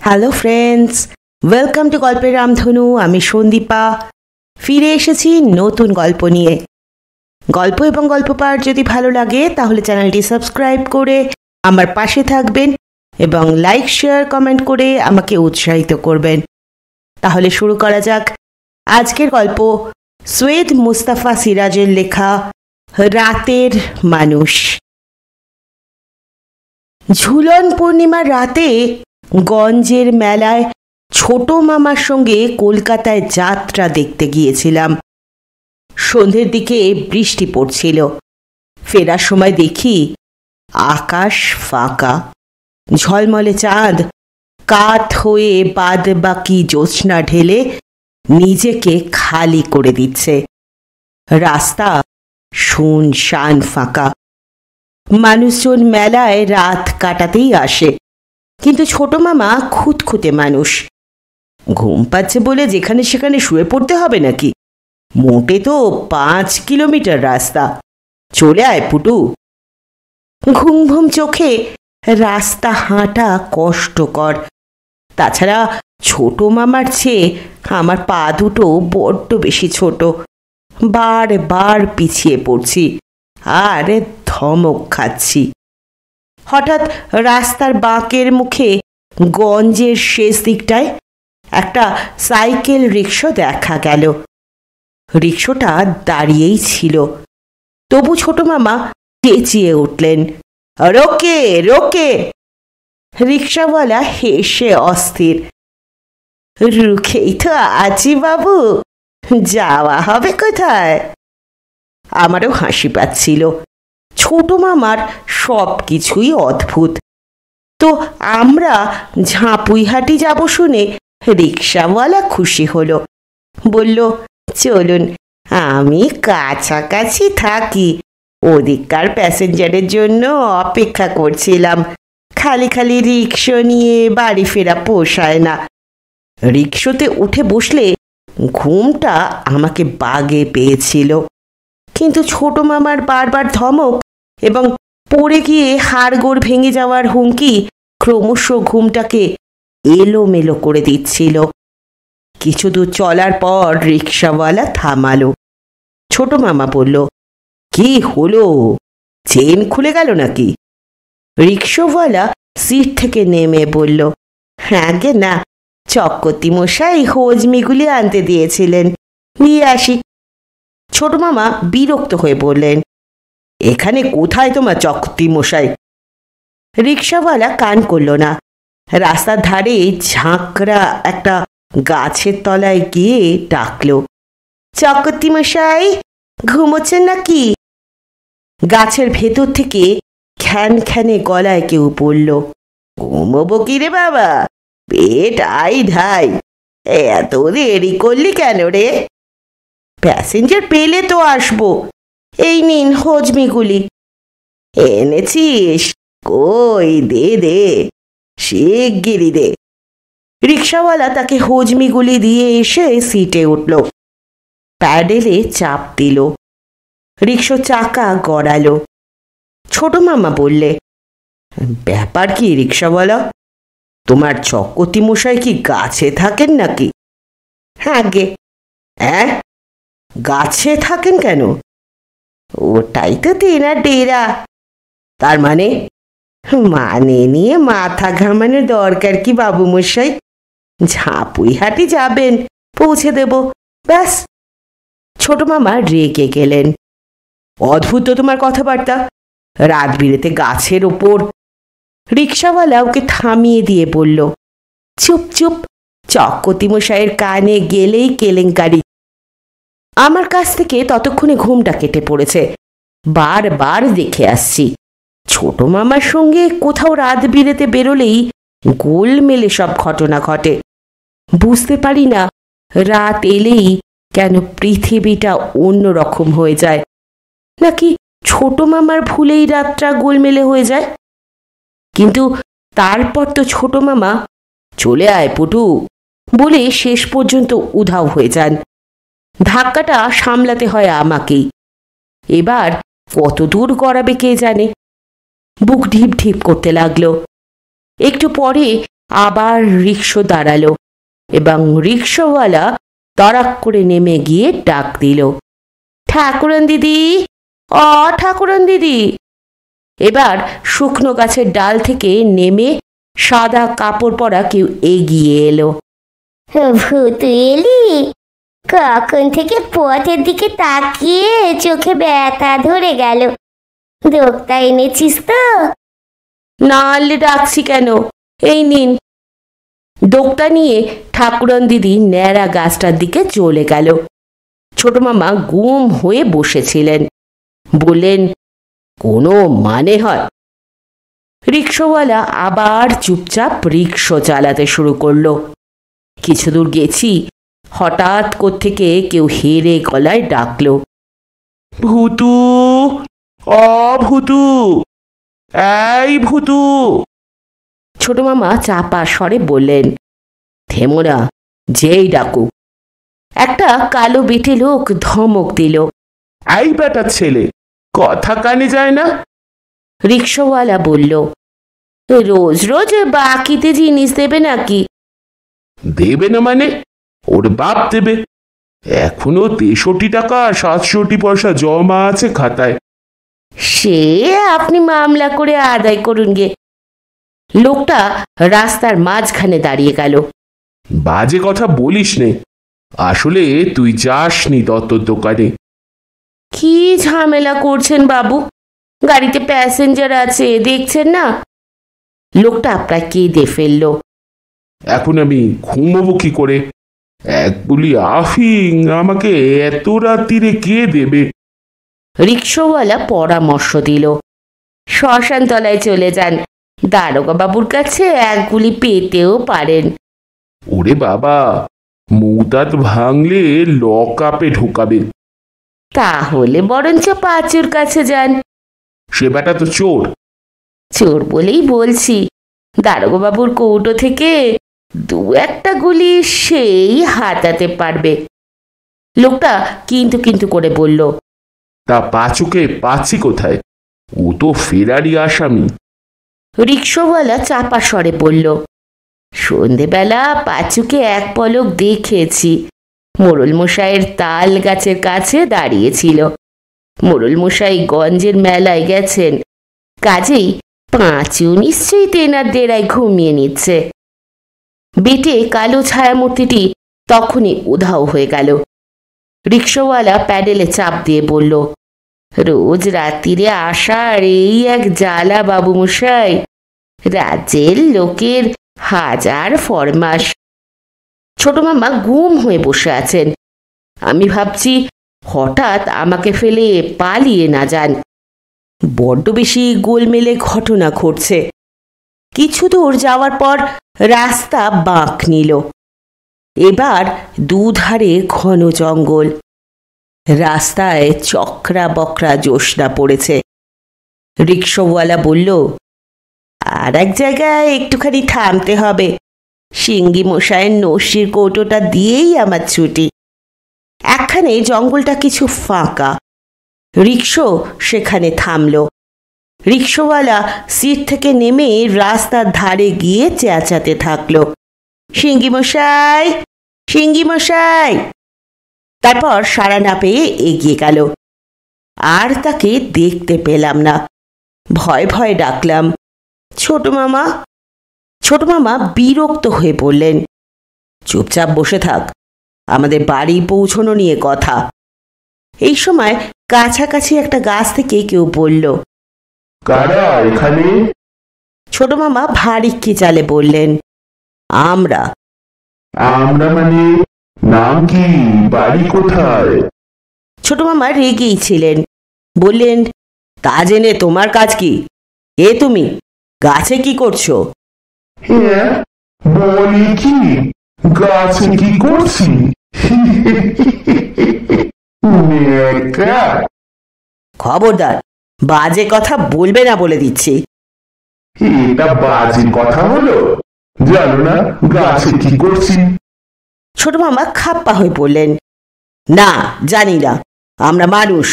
Hello friends, welcome to গল্পের রামধনু। আমি সন্দীপা ফিরে এসেছি নতুন গল্প নিয়ে। গল্প এবং গল্প পাঠ যদি ভালো লাগে তাহলে চ্যানেলটি সাবস্ক্রাইব করে আমার পাশে থাকবেন এবং লাইক শেয়ার কমেন্ট করে আমাকে উৎসাহিত করবেন। তাহলে শুরু করা যাক আজকের গল্প। সৈয়দ মুস্তাফা সিরাজের লেখা রাতের মানুষ। ঝুলন পূর্ণিমার রাতে গঞ্জের মেলায় ছোট মামার সঙ্গে কলকাতায় যাত্রা দেখতে গিয়েছিলাম। সন্ধ্যের দিকে বৃষ্টি পড়ছিল। ফেরার সময় দেখি আকাশ ফাঁকা, ঝলমলে চাঁদ কাত হয়ে বাদ বাকি জ্যোৎস্না ঢেলে নিজেকে খালি করে দিচ্ছে। রাস্তা শুনশান ফাঁকা। মানুষজন মেলায় রাত কাটাতেই আসে, কিন্তু ছোট মামা খুঁতখুঁতে মানুষ। ঘুম পাচ্ছে বলে যেখানে সেখানে শুয়ে পড়তে হবে নাকি? মোটে তো 5 কিলোমিটার রাস্তা। চলে আয় পুটু। ঘুম ঘুম চোখে রাস্তা হাঁটা কষ্টকর। তাছাড়া ছোট মামার চেয়ে আমার পা দুটো বড্ড বেশি ছোট। বারবার পিছিয়ে পড়ছি আর ধমক খাচ্ছি। হঠাৎ রাস্তার বাঁকের মুখে গঞ্জের শেষ দিকটায় একটা সাইকেল রিক্সা দেখা গেল। রিক্সাটা দাঁড়িয়েই ছিল, তবু ছোট মামা চেঁচিয়ে উঠলেন, রোকে রোকে। রিক্সাওয়ালা হেসে অস্থির, রুখেই তো আছি বাবু, যাওয়া হবে কোথায়? আমারও হাসি পাচ্ছিল। ছোট মামার সব কিছুই অদ্ভুত। তো আমরা ঝাঁপুইহাটি যাব শুনে রিক্সাওয়ালা খুশি হলো। বলল, চলুন, আমি কাছাকাছি থাকি, ওদিককার প্যাসেঞ্জারের জন্য অপেক্ষা করছিলাম। খালি খালি রিক্সা নিয়ে বাড়ি ফেরা পোষায় না। রিক্সাতে উঠে বসলে ঘুমটা আমাকে বাগে পেয়েছিল, কিন্তু ছোট মামার বারবার ধমক এবং পড়ে গিয়ে হাড়গোড় ভেঙে যাওয়ার হুমকি ক্রমশ ঘুমটাকে এলোমেলো করে দিচ্ছিল। কিছু দূর চলার পর রিক্সাওয়ালা থামালো। ছোট মামা বলল, কি হলো, চেন খুলে গেল নাকি? রিক্সাওয়ালা সিট থেকে নেমে বলল, হ্যাঁ গে না, চক্রবর্তী মশাই হজমিগুলি আনতে দিয়েছিলেন, নিয়ে আসি। ছোট মামা বিরক্ত হয়ে বললেন, এখানে কোথায় তোমার চক্রবর্তী মশাই? রিক্সাওয়ালা কান করল না। রাস্তার ধারে ঝাঁকড়া একটা গাছের তলায় গিয়ে ডাকল, চক্রবর্তী মশাই ঘুমোচ্ছেন নাকি? গাছের ভেতর থেকে খ্যান খ্যানে গলায় কেউ বলল, ঘুমোবো কি রে বাবা, পেট আই ঢাই, এত দেরি করলি কেন রে? প্যাসেঞ্জার পেলে তো আসবো, এই নিন হজমিগুলি। এনেছিস? কই দে দে, শিগগিরি দে। রিক্সাওয়ালা তাকে হজমিগুলি দিয়ে এসে সিটে উঠল, প্যাডেলে চাপ দিল। রিক্সা চাকা গড়ালো। ছোট মামা বললে, ব্যাপার কি রিক্সাওয়ালা, তোমার চক্রবর্তী মশাই কি গাছে থাকেন নাকি? হ্যাঁ গে। হ্যাঁ, গাছে থাকেন কেন? ওটাই তো তেনার ডেরা। তার মানে? মানে নিয়ে মাথা ঘামানোর দরকার কি বাবু মশাই? ঝাঁপুইহাটি যাবেন, পৌঁছে দেব, ব্যাস। ছোট মামা রেগে গেলেন। অদ্ভুত তোমার কথাবার্তা, রাত বিরেতে গাছের ওপর। রিক্সাওয়ালা ওকে থামিয়ে দিয়ে বলল, চুপ চুপ, চক্রবর্তী মশাইয়ের কানে গেলেই কেলেঙ্কারি। আমার কাছ থেকে ততক্ষণে ঘুমটা কেটে পড়েছে। বারবার দেখে আসছি, ছোট মামার সঙ্গে কোথাও রাত বিরেতে বেরোলেই গোলমেলে সব ঘটনা ঘটে। বুঝতে পারি না রাত এলেই কেন পৃথিবীটা অন্যরকম হয়ে যায়, নাকি ছোট মামার ভুলেই রাতটা গোলমেলে হয়ে যায়। কিন্তু তারপর তো ছোট মামা চলে আয় পুটু বলে শেষ পর্যন্ত উধাও হয়ে যান। ধাক্কাটা সামলাতে হয় আমাকেই। এবার কত দূর গড়াবে কে জানে। বুক ঢিপ ঢিপ করতে লাগলো। একটু পরে আবার রিকশা দাঁড়ালো এবং রিকশাওয়ালা তড়াক করে নেমে গিয়ে ডাক দিল, ঠাকুরন দিদি, ঠাকুরন দিদি। এবার শুকনো গাছের ডাল থেকে নেমে সাদা কাপড় পরা কেউ এগিয়ে এলো। ভূত এলি? কখন থেকে পথের দিকে তাকিয়ে চোখে ব্যথা ধরে গেল। দোক্তা এনেছিস তো? নালে ডাকছি কেন, এই নিন। দোক্তা নিয়ে ঠাকুরন দিদি ন্যাড়া গাছটার দিকে চলে গেল। ছোট মামা গুম হয়ে বসেছিলেন। বললেন, কোনো মানে হয়? রিকশাওয়ালা আবার চুপচাপ রিকশা চালাতে শুরু করলো। কিছু দূর গেছি, হঠাৎ কোত্থেকে কেউ হেরে গলায় ডাকলো, ভূতু, ভূতু, এই ভূতু। ছোট মামা চাপা স্বরে বললেন, থেমোরা, যেই ডাকুক। একটা কালো বেটে লোক ধমক দিল, এই বেটার ছেলে, কথা কানে যায় না? রিকশাওয়ালা বলল, রোজ রোজ বাকিতে জিনিস দেবে নাকি? দেবে না মানে? ওর বাপ দেবে। এখনো 63 টাকা 67 পয়সা জমা আছে খাতায়। সে আপনি মামলা করে আদায় করুন গে। লোকটা রাস্তার মাঝখানে দাঁড়িয়ে গেল। বাজে কথা বলিস নে, আসলে তুই যাসনি দত্তর দোকানে। কি ঝামেলা করছেন বাবু? গাড়িতে প্যাসেঞ্জার আছে, দেখছেন না? লোকটা প্রায় কেঁদে ফেলল। এখন আমি ঘুমবো কি করে? এক বুলি আফিং আমাকে এত রাত্রিরে কে দেবে? রিকশাওয়ালা পরামর্শ দিল, শ্মশান তলায় চলে যান, দারোগা বাবুর কাছে এক গুলি পেতেও পারেন। ওরে বাবা, মুদাত ভাঙলে লক আপে ঢোকাবেন। তাহলে বরঞ্চ পাঁচুর কাছে যান। সে বেটা তো চোর। চোর বলেই বলছি, দারোগা বাবুর কৌটো থেকে 2-1টা গুলি সেই হাতাতে পারবে। লোকটা কিন্তু কিন্তু করে বলল, তা পাঁচুকে পাচ্ছি কোথায়? ও তো ফেরারি আসামি। রিকশাওয়ালা চাপা স্বরে বলল, সন্ধেবেলা পাঁচুকে এক পলক দেখেছি। মোড়ল মশাইয়ের তাল গাছের কাছে দাঁড়িয়েছিল। মোড়ল মশাই গঞ্জের মেলায় গেছেন, কাজেই পাঁচু নিশ্চয়ই তেনার ডেরায় ঘুমিয়ে নিচ্ছে। বেটে কালো ছায়ামূর্তিটি তখনই উধাও হয়ে গেল। রিকশাওয়ালা প্যাডেলে চাপ দিয়ে বলল, রোজ রাত্রিরে আসার এই এক জ্বালা বাবু মশাই, রাজ্যের লোকের হাজার ফরমাস। ছোট মামা গুম হয়ে বসে আছেন। আমি ভাবছি হঠাৎ আমাকে ফেলে পালিয়ে না যান। বড্ড বেশি গোলমেলে ঘটনা ঘটছে। কিছু দূর যাওয়ার পর রাস্তা বাঁক নিল। এবার দুধারে ঘন জঙ্গল। রাস্তায় চকরা বকরা জ্যোৎস্না পড়েছে। রিকশাওয়ালা বলল, আর এক জায়গায় একটুখানি থামতে হবে। সিঙ্গি মশাইয়ের নসির কৌটোটা দিয়েই আমার ছুটি। একখানে জঙ্গলটা কিছু ফাঁকা। রিকশা সেখানে থামল। রিকশাওয়ালা সিট থেকে নেমে রাস্তার ধারে গিয়ে চেঁচাতে থাকলো, সিঙ্গি মশাই, সিঙ্গি মশাই। তারপর সাড়া না পেয়ে এগিয়ে গেল। আর তাকে দেখতে পেলাম না। ভয় ভয় ডাকলাম, ছোট মামা। ছোট মামা বিরক্ত হয়ে বললেন, চুপচাপ বসে থাক, আমাদের বাড়ি পৌঁছানো নিয়ে কথা। এই সময় কাছাকাছি একটা গাছ থেকে কেউ বলল, কারা এখানে? ছোট মামা ভারী খিচালে বললেন, আমরা। আমরা মানে? নাম কি, বাড়ি কোথায়? ছোট মামা রেগেই ছিলেন। বললেন, তা জেনে তোমার কাজ কি? কে তুমি? গাছে কি করছো? হ্যাঁ, বলি কি, গাছে কি করছি? খবরদার, বাজে কথা বলবে না বলে দিচ্ছি। এটা বাজে কথা হলো? জানো না গাছে কি করছি? ছোট মামা খাপ্পা হয়ে বললেন, না, জানি না। আমরা মানুষ,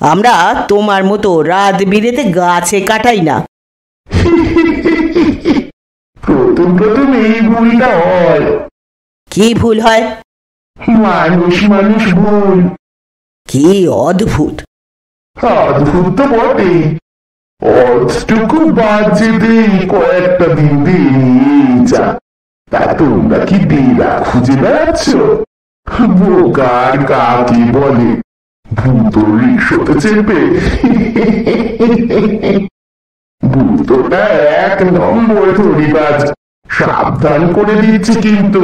আমরা তোমার মতো রাত বিরেতে গাছে কাটাই না। প্রথম প্রথম এই ভুলটা হয়। কি ভুল হয়? মানুষ মানুষ ভুল। কি অদ্ভুত! অদ্ভুত তো বটেই, অতটুকু বাদ যেতে কয়েকটা দিন দিয়ে যা। তা তোমরা কি বেড়া খুঁজে বেড়াচ্ছ? বোকার কাকে বলে? ভূত রিক্সাতে চেপে? ভূতটা এক নম্বর ধরিবাজ, সাবধান করে দিচ্ছি কিন্তু।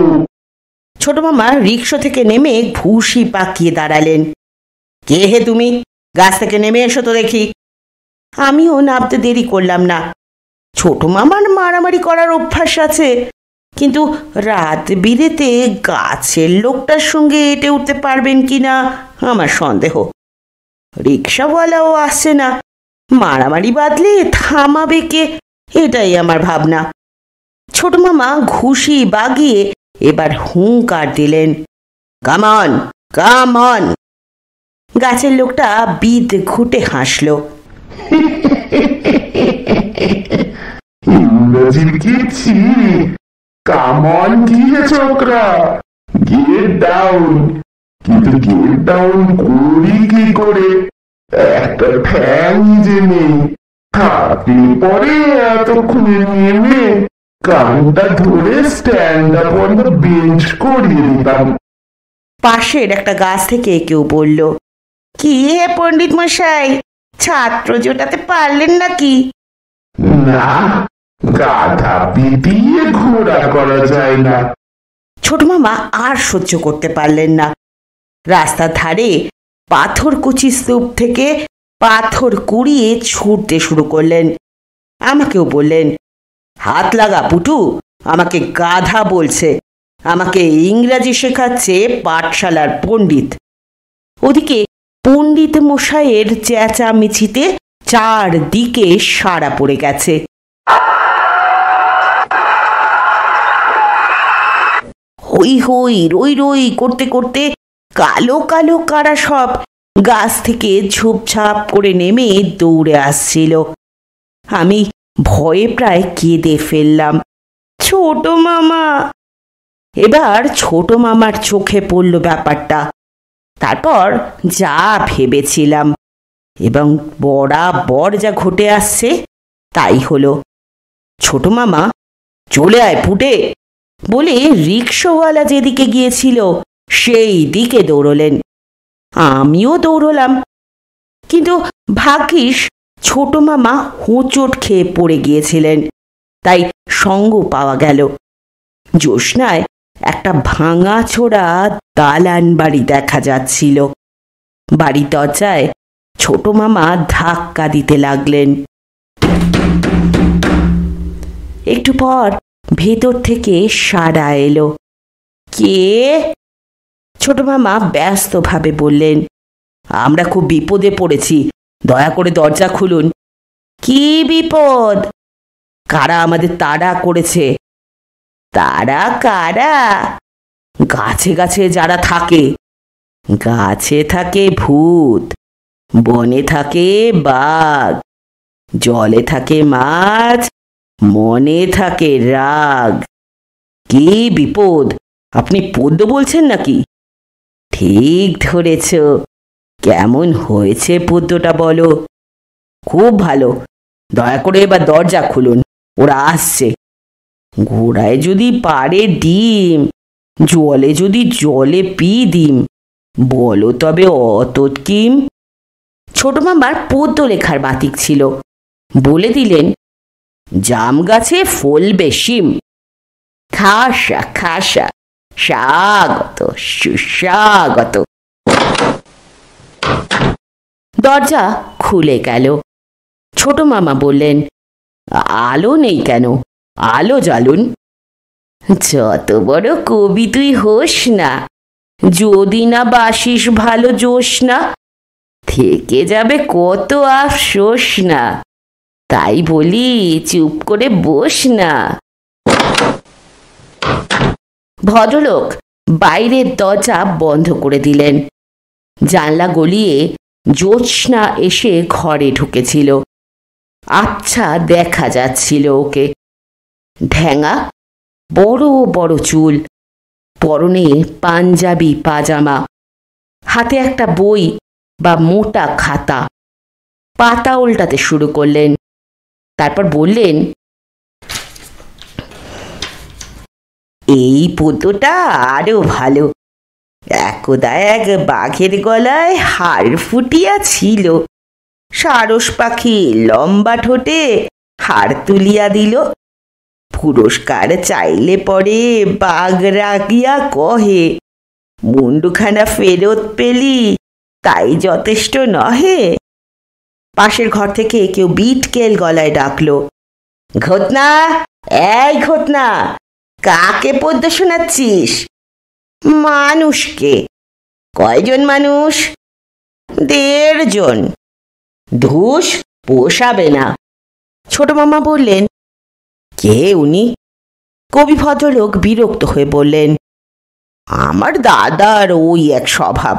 ছোট মামা রিক্সা থেকে নেমে ঘুষি পাকিয়ে দাঁড়ালেন। কে হে তুমি? গাছ থেকে নেমে এসো তো দেখি। আমিও নামতে দেরি করলাম না। ছোট মামার মারামারি করার অভ্যাস আছে, কিন্তু রাত বিরেতে গাছের লোকটার সঙ্গে এঁটে উঠতে পারবেন কিনা আমার সন্দেহ। রিক্সাওয়ালাও আসছে না, মারামারি বাঁধলে থামাবে কে, এটাই আমার ভাবনা। ছোট মামা ঘুষি বাগিয়ে এবার হুঙ্কার দিলেন, কাম অন, কাম অন। গাছের লোকটা বিদ ঘুটে হাসল। ইংরেজির কি ছি! কাম অন দিয়ে ছোকরা, গেট ডাউন। কিন্তু গেট ডাউন করি কি করে? একটা ফ্যান যে নেই, থাকলে পরে এতক্ষণে নেমে কানটা ধরে stand up on the bench করিয়ে দিতাম। পাশের একটা গাছ থেকে কেউ বলল, কি হে পণ্ডিত মশাই, ছাত্র জোটাতে পারলেন নাকি? না, গাধা পিটিয়ে ঘোড়া করা যায় না। ছোট মামা আর সহ্য করতে পারলেন না। রাস্তার ধারে পাথরকুচি স্তূপ থেকে পাথর কুড়িয়ে ছুটতে শুরু করলেন। আমাকেও বললেন, হাত লাগা পুটু, আমাকে গাধা বলছে, আমাকে ইংরাজি শেখাচ্ছে পাঠশালার পণ্ডিত। ওদিকে পণ্ডিত মশাইয়ের চেঁচামেচিতে চারদিকে সাড়া পড়ে গেছে। হই হই রই রই করতে করতে কালো কালো কারা সব গাছ থেকে ঝোপঝাপ করে নেমে দৌড়ে আসছিল। আমি ভয়ে প্রায় কেঁদে ফেললাম। ছোট মামা! এবার ছোট মামার চোখে পড়ল ব্যাপারটা। তারপর যা ভেবেছিলাম এবং বরাবর যা ঘটে আসছে তাই হলো। ছোট মামা, চলে আয় ফুটে বলে রিক্সাওয়ালা যেদিকে গিয়েছিল সেই দিকে দৌড়লেন। আমিও দৌড়লাম, কিন্তু ভাগ্যিস ছোট মামা হোঁচট খেয়ে পড়ে গিয়েছিলেন, তাই সঙ্গ পাওয়া গেল। জ্যোৎস্নায় একটা ভাঙাচোরা দালান বাড়ি দেখা যাচ্ছিল। বাড়ির দরজায় ছোট মামা ধাক্কা দিতে লাগলেন। একটু পর ভেতর থেকে সাড়া এলো। কে? ছোট মামা ব্যস্তভাবে বললেন, আমরা খুব বিপদে পড়েছি, দয়া করে দরজা খুলুন। কি বিপদ? কারা আমাদের তাড়া করেছে। তারা কারা? গাছে গাছে যারা থাকে। গাছে থাকে ভূত, বনে থাকে বাঘ, জলে থাকে মাছ, মনে থাকে রাগ। কি বিপদ? আপনি পদ্য বলছেন নাকি? ঠিক ধরেছ। কেমন হয়েছে পদ্যটা বলো? খুব ভালো। দয়া করে এবার দরজা খুলুন, ওরা আসছে। ঘোড়ায় যদি পারে ডিম, জলে যদি জলে পি ডিম, বলো তবে অত কিম। ছোট মামার পদ্য লেখার বাতিক ছিল। বলে দিলেন, জাম গাছে ফলবে শিম, খাসা খাসা স্বাগত সুস্বাগত। দরজা খুলে গেল। ছোট মামা বললেন, আলো নেই কেন? আলো জ্বালুন। যত বড় কবি তুই হোস না, যদি না বাসিস ভালো জ্যোৎস্না, থেকে যাবে কত আফসোস না। তাই বলি চুপ করে বস না। ভদ্রলোক বাইরের দরজা বন্ধ করে দিলেন। জানলা গলিয়ে জ্যোৎস্না এসে ঘরে ঢুকেছিল। আচ্ছা দেখা যাচ্ছিল ওকে। ঢ্যাঙা বড় বড় চুল, পরনে পাঞ্জাবি পাজামা, হাতে একটা বই বা মোটা খাতা। পাতা উল্টাতে শুরু করলেন। তারপর বললেন, এই পদ্যটা আরো ভালো। একদা এক বাঘের গলায় হাড় ফুটিয়া ছিল, সারস পাখি লম্বা ঠোঁটে হাড় তুলিয়া দিল। পুরস্কার চাইলে পরে বাঘ রাগিয়া কহে, মুন্ডুখানা ফেরত পেলি তাই যথেষ্ট নহে। পাশের ঘর থেকে কেউ বিটকেল গলায় ডাকলো, ঘটনা, এই ঘটনা, কাকে পদ্য শোনাচ্ছিস? মানুষকে। কয়জন মানুষ? 1.5 জন। ধুস, পোষাবে না। ছোট মামা বললেন, কে উনি? কবি ভদ্রলোক বিরক্ত হয়ে বললেন, আমার দাদার ওই এক স্বভাব,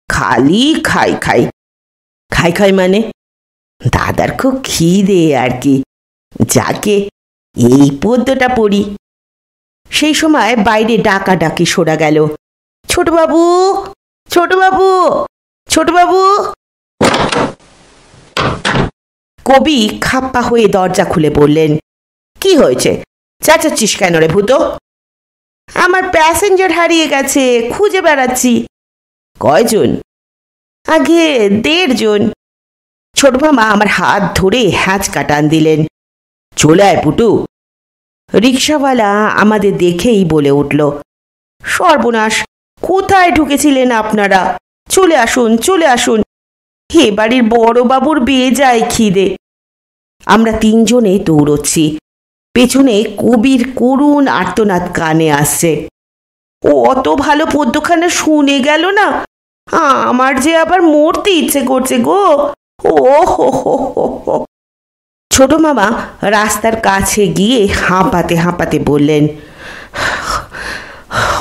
খালি খাই খাই। খাই খাই মানে? দাদার খুব খিদে আর কি। যাকে এই পদ্যটা পড়ি। সেই সময় বাইরে ডাকাডাকি শোনা গেল, ছোটবাবু, ছোটবাবু, ছোটবাবু। কবি খাপ্পা হয়ে দরজা খুলে বললেন, কি হয়েছে? চেঁচাচ্ছিস কেন রে ভূতো? আমার প্যাসেঞ্জার হারিয়ে গেছে, খুঁজে বেড়াচ্ছি। কয়জন? আগে 1.5 জন। ছোট মামা আমার হাত ধরে হ্যাঁচকা টান দিলেন, চলে আয় পুটু। রিক্সাওয়ালা আমাদের দেখেই বলে উঠল, সর্বনাশ, কোথায় ঢুকেছিলেন আপনারা? চলে আসুন, চলে আসুন। হে বাড়ির বড়বাবুর বেজায় খিদে। আমরা 3 জনে দৌড়চ্ছি। পেছনে কবির করুণ আর্তনাদ কানে আসছে। ও অত ভালো পদ্যখানা শুনে গেল না, আমার যে আবার মরতে ইচ্ছে করছে গো। ও হো হো হো হো। ছোট মামা রাস্তার কাছে গিয়ে হাঁপাতে হাঁপাতে বললেন,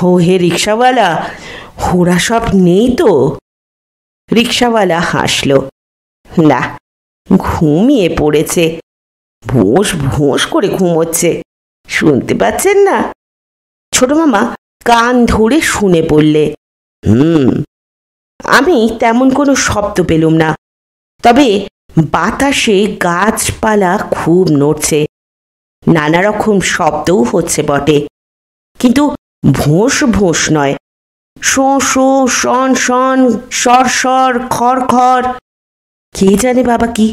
ও হে রিক্সাওয়ালা, ওরা সব নেই তো? রিক্সাওয়ালা হাসল, না, ঘুমিয়ে পড়েছে। ভোঁস ভোঁস করে ঘুমোচ্ছে, শুনতে পাচ্ছেন না? ছোট মামা কান ধরে শুনে বললে, আমি তেমন কোনো শব্দ পেলুম না, তবে বাতাসে গাছপালা খুব নড়ছে, নানা রকম শব্দও হচ্ছে বটে, কিন্তু ভোঁস ভোঁস নয়, শো শো, শন শন, সর সর, খর খর, কে জানে বাবা কি।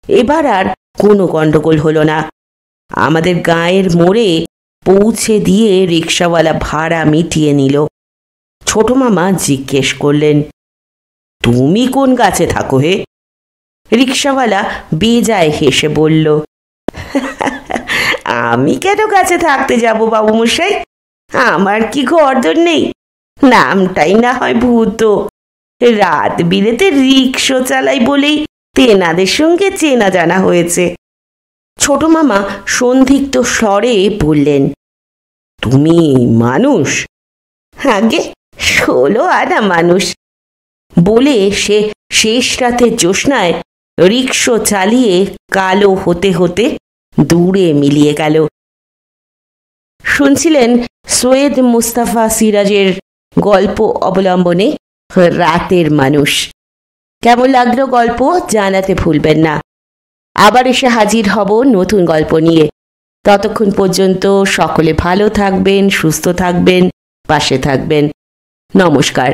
এবার আর কোনো গন্ডগোল হলো না। আমাদের গাঁয়ের মোড়ে পৌঁছে দিয়ে রিক্সাওয়ালা ভাড়া মিটিয়ে নিল। ছোট মামা জিজ্ঞেস করলেন, তুমি কোন গাছে থাকো হে? রিক্সাওয়ালা বেজায় হেসে বলল, আমি কেন গাছে থাকতে যাব বাবু মশাই? আমার কি ঘরদোর নেই? নামটাই না হয় ভূত। রাত বিরেতে রিক্সা চালাই বলেই তেনাদের সঙ্গে চেনা জানা হয়েছে। ছোট মামা সন্দিগ্ধ স্বরে বললেন, তুমি মানুষ? আগে 16 আনা মানুষ। বলে সে শেষ রাতের জ্যোৎস্নায় রিক্সা চালিয়ে কালো হতে হতে দূরে মিলিয়ে গেল। শুনছিলেন সৈয়দ মুস্তাফা সিরাজের গল্প অবলম্বনে রাতের মানুষ। কেমন লাগলো গল্প জানাতে ভুলবেন না। আবার এসে হাজির হব নতুন গল্প নিয়ে। ততক্ষণ পর্যন্ত সকলে ভালো থাকবেন, সুস্থ থাকবেন, পাশে থাকবেন। নমস্কার।